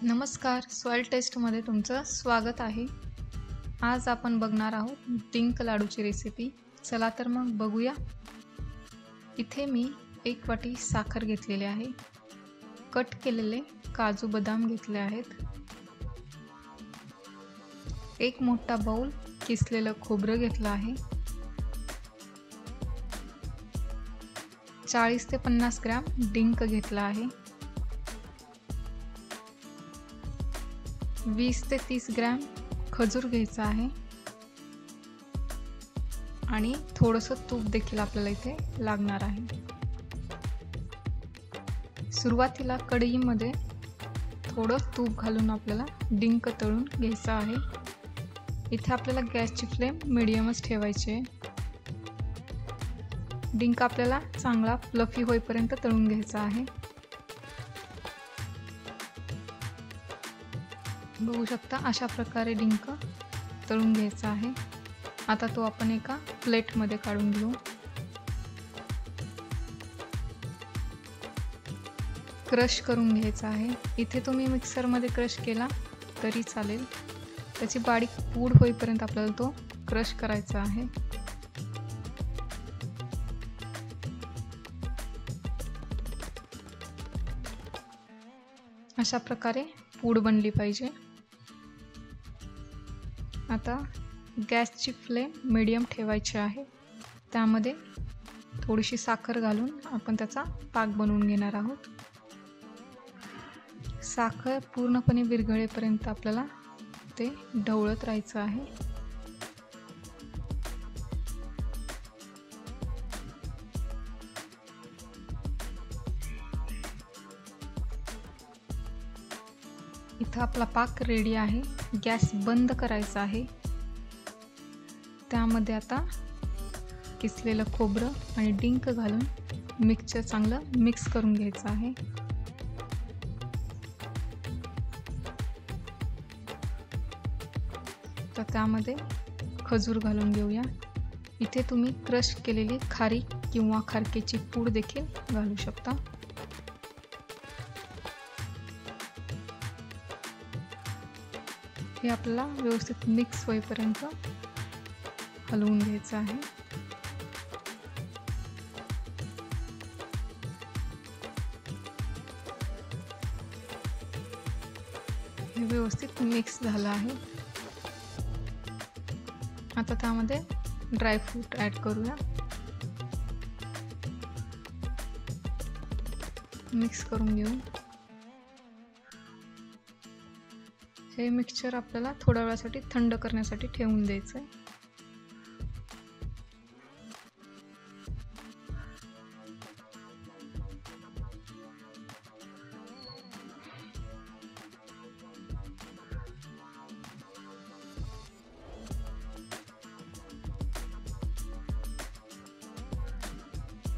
नमस्कार, सॉइल टेस्टमध्ये तुमचं स्वागत आहे. आज आपण बघणार आहोत डिंक लाडूची रेसिपी. चला तर मग बघूया. इथे मी 1 वाटी साखर घेतलेली आहे. कट केलेले काजू बदाम घेतले आहेत. 1 मोठा बाउल किसलेलं खोबरं घेतलं आहे. 40 ते 50 ग्रॅम डिंक घेतला आहे. 20 ते 30 ग्रॅम खजूर घ्यायचा आहे आणि थोडंसं तूप देखील आपल्याला इथे लागणार आहे. सुरुवातीला कढईमध्ये थोडं तूप घालून आपल्याला डिंक तळून घ्यायचं आहे. इथे आपल्याला गॅसची फ्लेम मीडियमच ठेवायची आहे. डिंक आपल्याला चांगला फ्लफी होईपर्यंत तळून घ्यायचा आहे. बघू शकता अशा प्रकारे डिंक तळून घ्यायचा आहे. आता तो आपण एका प्लेटमध्ये काढून घेऊ. क्रश करून घ्यायचा आहे. इथे तुम्ही मिक्सरमध्ये क्रश केला तरी चालेल. त्याची बारीक पूड होईपर्यंत आपल्याला तो क्रश करायचा आहे. अशा प्रकारे पूड बनली पाहिजे. आता गॅसची फ्लेम मीडियम ठेवायची आहे. त्यामध्ये थोडीशी साखर घालून आपण त्याचा पाक बनवून घेणार आहोत. साखर पूर्णपणे विरघळेपर्यंत आपल्याला ते ढवळत राहायचं आहे. इथं आपला पाक रेडी आहे. गॅस बंद करायचा आहे. त्यामध्ये आता किसलेलं खोबरं आणि डिंक घालून मिक्सचर चांगलं मिक्स करून घ्यायचं आहे. तर त्यामध्ये खजूर घालून घेऊया. इथे तुम्ही क्रश केलेली खारीक किंवा खारकेची पूड देखील घालू शकता. हे आपल्याला व्यवस्थित मिक्स होईपर्यंत हलवून घ्यायचं आहे. हे व्यवस्थित मिक्स झालं आहे. आता त्यामध्ये ड्रायफ्रूट ॲड करूया. मिक्स करून घेऊ. हे मिक्सचर आपल्याला थोड्या वेळासाठी थंड करण्यासाठी ठेवून द्यायचं आहे.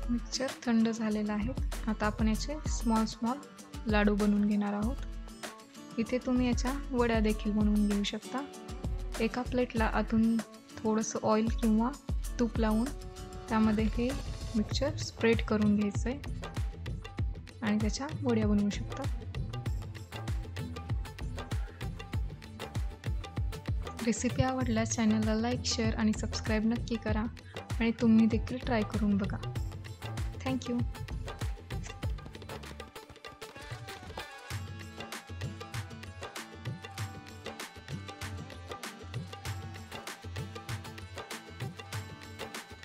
मिक्सचर थंड झालेलं आहे. आता आपण याचे स्मॉल लाडू बनवून घेणार आहोत. इथे तुम्ही याच्या वड्या देखील बनवून घेऊ शकता. एका प्लेटला आतून थोडंसं ऑइल किंवा तूप लावून त्यामध्ये हे मिक्सचर स्प्रेड करून घ्यायचं आहे आणि त्याच्या वड्या बनवू शकता. रेसिपी आवडल्यास चॅनलला लाईक, शेअर आणि सबस्क्राईब नक्की करा आणि तुम्ही देखील ट्राय करून बघा. थँक्यू.